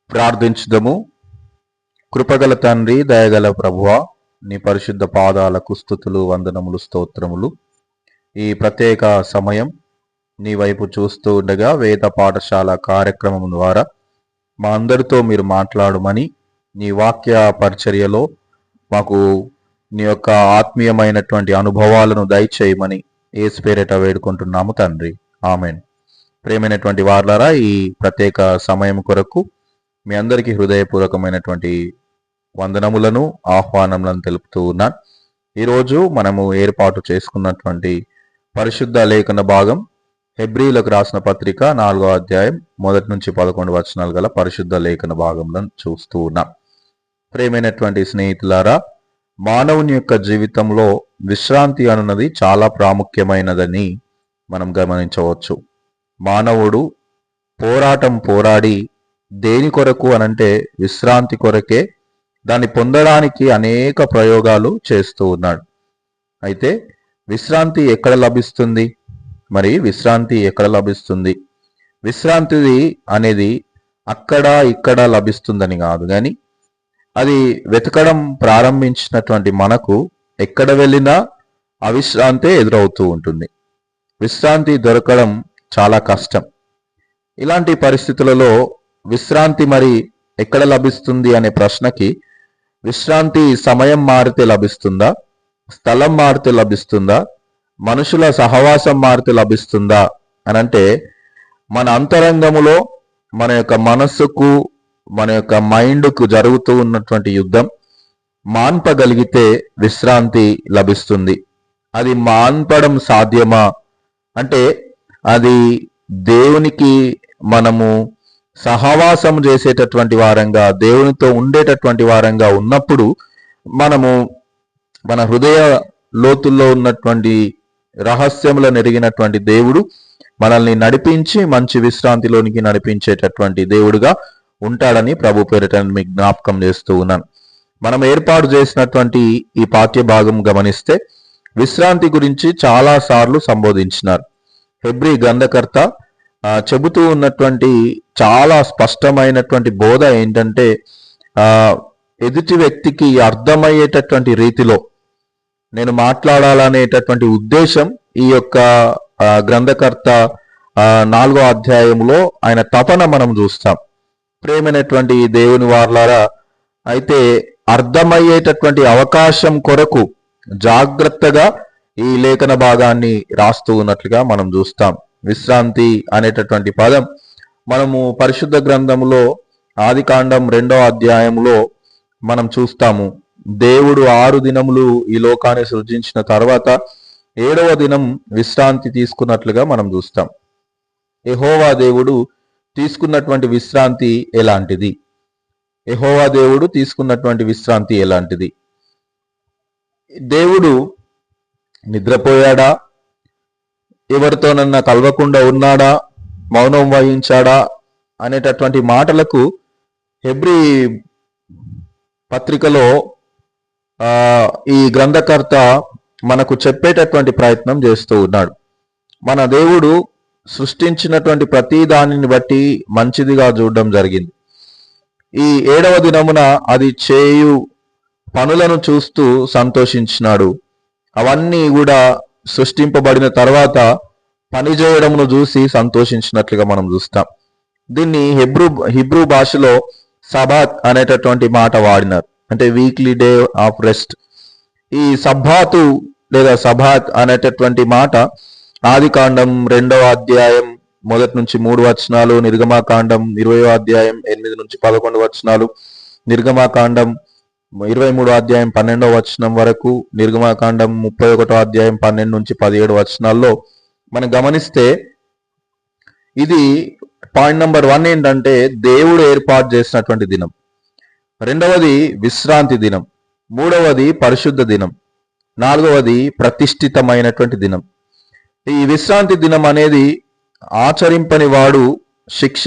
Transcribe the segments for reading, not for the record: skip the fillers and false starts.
ప్రార్థించుదము. కృపగల తండ్రి, దయగల ప్రభువా, నీ పరిశుద్ధ పాదాలకు స్తుతులు, వందనములు, స్తోత్రములు. ఈ ప్రత్యేక సమయం నీ వైపు చూస్తూ ఉండగా వేద పాఠశాల కార్యక్రమం ద్వారా మా అందరితో మీరు మాట్లాడమని, నీ వాక్య పరిచర్యలో మాకు నీ యొక్క ఆత్మీయమైనటువంటి అనుభవాలను దయచేయమని యేసు పేరిట వేడుకుంటున్నాము తండ్రి. ఆమెన్. ప్రేమైనటువంటి వార్లారా, ఈ ప్రత్యేక సమయం కొరకు మీ అందరికీ హృదయపూర్వకమైనటువంటి వందనములను, ఆహ్వానములను తెలుపుతూ ఉన్నాను. ఈరోజు మనము ఏర్పాటు చేసుకున్నటువంటి పరిశుద్ధ లేఖన భాగం హెబ్రీలకు రాసిన పత్రిక 4వ అధ్యాయం 1 నుంచి 11 వచనాలు గల పరిశుద్ధ లేఖన భాగంలో చూస్తూ ఉన్నాం. ప్రేమైనటువంటి స్నేహితులారా, మానవుని యొక్క జీవితంలో విశ్రాంతి అనున్నది చాలా ప్రాముఖ్యమైనదని మనం గమనించవచ్చు. మానవుడు పోరాడి దేని కొరకు అనంటే విశ్రాంతి కొరకే, దాన్ని పొందడానికి అనేక ప్రయోగాలు చేస్తూ ఉన్నాడు. అయితే విశ్రాంతి ఎక్కడ లభిస్తుంది? విశ్రాంతి ఎక్కడ లభిస్తుంది? విశ్రాంతి అనేది అక్కడ ఇక్కడ లభిస్తుందని కాదు, కానీ అది వెతకడం ప్రారంభించినటువంటి మనకు ఎక్కడ వెళ్ళినా అవిశ్రాంతే ఎదురవుతూ ఉంటుంది. విశ్రాంతి దొరకడం చాలా కష్టం. ఇలాంటి పరిస్థితులలో విశ్రాంతి ఎక్కడ లభిస్తుంది అనే ప్రశ్నకి, విశ్రాంతి సమయం మారితే లభిస్తుందా, స్థలం మారితే లభిస్తుందా, మనుషుల సహవాసం మారితే లభిస్తుందా అనంటే, మన అంతరంగములో మన యొక్క మనస్సుకు, మన యొక్క మైండ్కు జరుగుతూ ఉన్నటువంటి యుద్ధం మాన్పగలిగితే విశ్రాంతి లభిస్తుంది. అది మాన్పడం సాధ్యమా అంటే, అది దేవునికి మనము సహవాసం చేసేటటువంటి వారంగా, దేవునితో ఉండేటటువంటి వారంగా ఉన్నప్పుడు మనము మన హృదయ లోతుల్లో ఉన్నటువంటి రహస్యములను ఎరిగినటువంటి దేవుడు మనల్ని నడిపించి మంచి విశ్రాంతిలోనికి నడిపించేటటువంటి దేవుడుగా ఉంటాడని ప్రభు పేరిట మీకు జ్ఞాపకం చేస్తూ ఉన్నాను. మనం ఏర్పాటు చేసినటువంటి ఈ పాఠ్య భాగం గమనిస్తే విశ్రాంతి గురించి చాలా సార్లు సంబోధించినారు. హెబ్రీ గ్రంథకర్త చెబుతూ ఉన్నటువంటి చాలా స్పష్టమైనటువంటి బోధ ఏంటంటే, ఎదుటి వ్యక్తికి అర్థమయ్యేటటువంటి రీతిలో నేను మాట్లాడాలనేటటువంటి ఉద్దేశం ఈ యొక్క గ్రంథకర్త 4వ అధ్యాయంలో ఆయన తపన మనం చూస్తాం. ప్రేమైనటువంటి దేవుని వారలారా, అయితే అర్థమయ్యేటటువంటి అవకాశం కొరకు జాగ్రత్తగా ఈ లేఖన భాగాన్ని రాస్తూ ఉన్నట్లుగా మనం చూస్తాం. విశ్రాంతి అనేటటువంటి పదం మనము పరిశుద్ధ గ్రంథములో ఆదికాండం 2వ అధ్యాయంలో మనం చూస్తాము. దేవుడు 6 దినములు ఈ లోకాన్ని సృజించిన తర్వాత 7వ దినం విశ్రాంతి తీసుకున్నట్లుగా మనం చూస్తాం. యెహోవా దేవుడు తీసుకున్నటువంటి విశ్రాంతి ఎలాంటిది? యెహోవా దేవుడు తీసుకున్నటువంటి విశ్రాంతి ఎలాంటిది? దేవుడు నిద్రపోయాడా? ఎవరితోనన్నా కలవకుండా ఉన్నాడా? మౌనం వహించాడా? అనేటటువంటి మాటలకు హెబ్రీ పత్రికలో ఈ గ్రంథకర్త మనకు చెప్పేటటువంటి ప్రయత్నం చేస్తూ ఉన్నాడు. మన దేవుడు సృష్టించినటువంటి ప్రతి దానిని బట్టి మంచిదిగా చూడడం జరిగింది. ఈ 7వ దినమున అది చేయు పనులను చూస్తూ సంతోషించినాడు. అవన్నీ కూడా సృష్టింపబడిన తర్వాత పని చేయడమును చూసి సంతోషించినట్లుగా మనం చూస్తాం. దీన్ని హిబ్రూ భాషలో సబాత్ అనేటటువంటి మాట వాడినారు, అంటే వీక్లీ డే ఆఫ్ రెస్ట్. ఈ సబ్బాతు లేదా సబాత్ అనేటటువంటి మాట ఆదికాండం 2వ అధ్యాయం 1 నుంచి 3 వచనాలు, నిర్గమాకాండం 20వ అధ్యాయం 8 నుంచి 11 వచనాలు, నిర్గమాకాండం 23వ అధ్యాయం 12వ వచనం వరకు, నిర్గమాకాండం 31వ అధ్యాయం 12 నుంచి 17 వచనాల్లో మనం గమనిస్తే, ఇది పాయింట్ నెంబర్ 1 ఏంటంటే దేవుడు ఏర్పాటు చేసినటువంటి దినం. 2వది విశ్రాంతి దినం. 3వది పరిశుద్ధ దినం. 4వది ప్రతిష్ఠితమైనటువంటి దినం. ఈ విశ్రాంతి దినం అనేది ఆచరింపని వాడు శిక్ష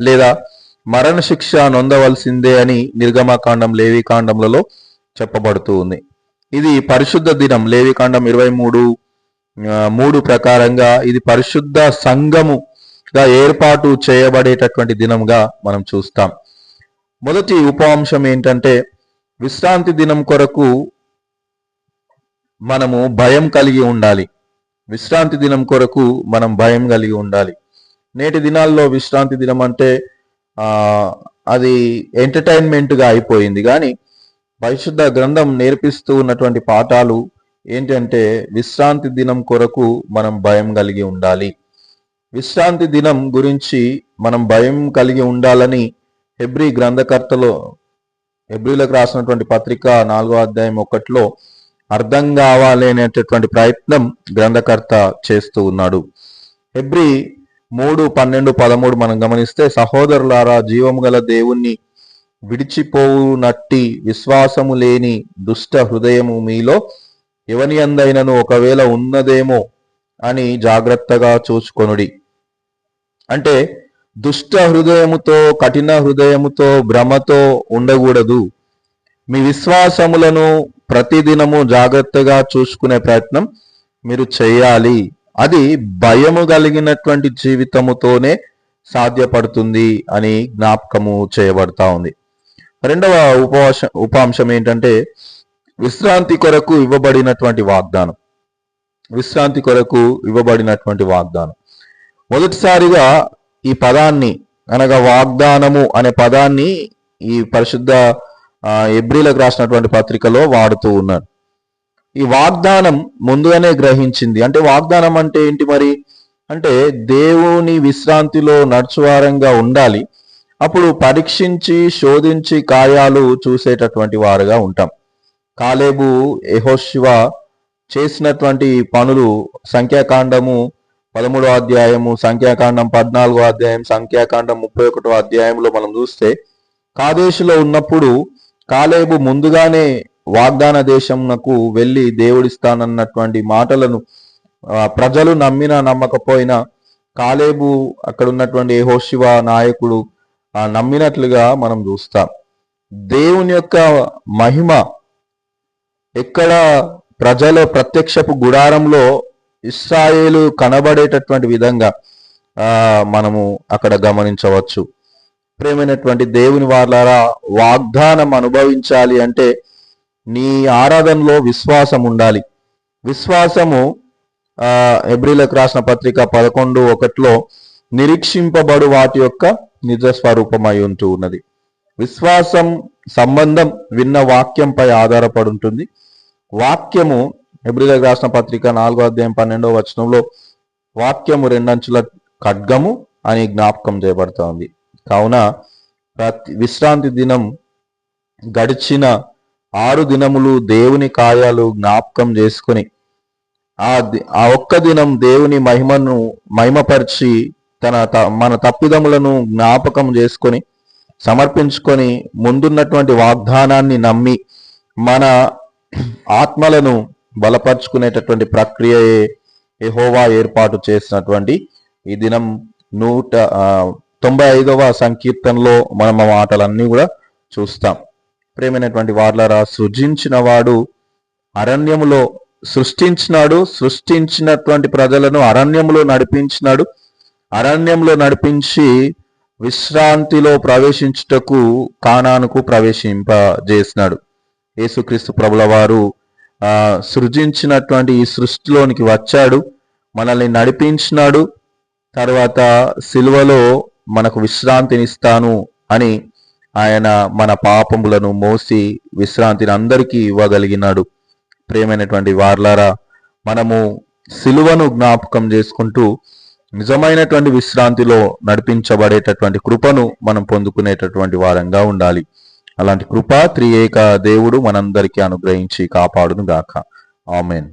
లేదా మరణ శిక్ష నొందవలసిందే అని నిర్గమకాండం, లేవికాండంలలో చెప్పబడుతూ ఉంది. ఇది పరిశుద్ధ దినం. లేవికాండం 23:3 ప్రకారంగా ఇది పరిశుద్ధ సంఘముగా ఏర్పాటు చేయబడేటటువంటి దినంగా మనం చూస్తాం. మొదటి ఉపాంశం ఏంటంటే విశ్రాంతి దినం కొరకు మనము భయం కలిగి ఉండాలి. విశ్రాంతి దినం కొరకు మనం భయం కలిగి ఉండాలి. నేటి దినాల్లో విశ్రాంతి దినం అంటే అది ఎంటర్టైన్మెంట్గా అయిపోయింది. కానీ పరిశుద్ధ గ్రంథం నేర్పిస్తూ ఉన్నటువంటి పాఠాలు ఏంటంటే విశ్రాంతి దినం కొరకు మనం భయం కలిగి ఉండాలి. విశ్రాంతి దినం గురించి మనం భయం కలిగి ఉండాలని హెబ్రీ గ్రంథకర్తలో హెబ్రీలకు రాసినటువంటి పత్రిక 4వ అధ్యాయం 1లో అర్థం కావాలి అనేటటువంటి ప్రయత్నం గ్రంథకర్త చేస్తూ ఉన్నాడు. హెబ్రీ 3:12-13 మనం గమనిస్తే, సహోదరులారా, జీవము గల దేవుణ్ణి విడిచిపోవునట్టి విశ్వాసము లేని దుష్ట హృదయము మీలో ఎవని యందైనను ఒకవేళ ఉన్నదేమో అని జాగ్రత్తగా చూసుకొనుడి. అంటే దుష్ట హృదయముతో, కఠిన హృదయముతో, భ్రమతో ఉండకూడదు. మీ విశ్వాసములను ప్రతిదినము జాగ్రత్తగా చూసుకునే ప్రయత్నం మీరు చేయాలి. అది భయము కలిగినటువంటి జీవితముతోనే సాధ్యపడుతుంది అని జ్ఞాపకము చేయబడతా ఉంది. రెండవ ఉపాంశం ఏంటంటే విశ్రాంతి కొరకు ఇవ్వబడినటువంటి వాగ్దానం. విశ్రాంతి కొరకు ఇవ్వబడినటువంటి వాగ్దానం. మొదటిసారిగా ఈ పదాన్ని అనగా వాగ్దానము అనే పదాన్ని ఈ పరిశుద్ధ హెబ్రీలకు రాసినటువంటి పత్రికలో వాడుతూ ఉన్నారు. ఈ వాగ్దానం ముందుగానే గ్రహించింది. అంటే వాగ్దానం అంటే ఏంటి మరి అంటే దేవుని విశ్రాంతిలో నడుచువారంగా ఉండాలి. అప్పుడు పరీక్షించి శోధించి కార్యాలు చూసేటటువంటి వారుగా ఉంటాం. కాలేబు, యెహోషువ చేసినటువంటి పనులు సంఖ్యాకాండము 13వ అధ్యాయము, సంఖ్యాకాండం 14వ అధ్యాయం, సంఖ్యాకాండం 31వ అధ్యాయంలో మనం చూస్తే, కాదేశులో ఉన్నప్పుడు కాలేబు ముందుగానే వాగ్దాన దేశంకు వెళ్ళి దేవుడిస్తానన్నటువంటి మాటలను ప్రజలు నమ్మినా నమ్మకపోయినా కాలేబు అక్కడ ఉన్నటువంటి యెహోషువ నాయకుడు నమ్మినట్లుగా మనం చూస్తాం. దేవుని యొక్క మహిమ ఎక్కడ ప్రజల ప్రత్యక్షపు గుడారంలో ఇశ్రాయేలు కనబడేటటువంటి విధంగా మనము అక్కడ గమనించవచ్చు. ప్రేమైనటువంటి దేవుని వారలారా, వాగ్దానం అనుభవించాలి అంటే నీ ఆరాధనలో విశ్వాసం ఉండాలి. విశ్వాసము హెబ్రీలకు రాసిన పత్రిక 11:1లో నిరీక్షింపబడు వాటి యొక్క నిజ స్వరూపమై ఉంటూ ఉన్నది. విశ్వాసం సంబంధం విన్న వాక్యంపై ఆధారపడి ఉంటుంది. వాక్యము హెబ్రీలకు రాసిన పత్రిక 4వ అధ్యాయం 12వ వచనంలో వాక్యము 2 అంచుల ఖడ్గము అని జ్ఞాపకం చేయబడతా ఉంది. కావున విశ్రాంతి దినం గడిచిన 6 దినములు దేవుని కార్యాలు జ్ఞాపకం చేసుకుని ఆ ఒక్క దినం దేవుని మహిమపరిచి మన తప్పిదములను జ్ఞాపకం చేసుకొని సమర్పించుకొని ముందున్నటువంటి వాగ్దానాన్ని నమ్మి మన ఆత్మలను బలపరుచుకునేటటువంటి ప్రక్రియయే యెహోవా ఏర్పాటు చేసినటువంటి ఈ దినం 195వ సంకీర్తనలో మనం ఆ మాటలన్నీ కూడా చూస్తాం. ప్రేమైనటువంటి వార్లారా, సృజించిన వాడు అరణ్యములో సృష్టించినాడు, సృష్టించినటువంటి ప్రజలను అరణ్యములో నడిపించినాడు. అరణ్యంలో నడిపించి విశ్రాంతిలో ప్రవేశించుటకు కానానుకు ప్రవేశింపజేసినాడు. యేసుక్రీస్తు ప్రభుల వారు సృజించినటువంటి ఈ సృష్టిలోనికి వచ్చాడు, మనల్ని నడిపించినాడు. తర్వాత సిలువలో మనకు విశ్రాంతినిస్తాను అని ఆయన మన పాపములను మోసి విశ్రాంతిని అందరికీ ఇవ్వగలిగినాడు. ప్రియమైనటువంటి వార్లారా, మనము సిలువను జ్ఞాపకం చేసుకుంటూ నిజమైనటువంటి విశ్రాంతిలో నడిపించబడేటటువంటి కృపను మనం పొందుకునేటటువంటి వారంగా ఉండాలి. అలాంటి కృప త్రియేక దేవుడు మనందరికీ అనుగ్రహించి కాపాడును గాక. ఆమెన్.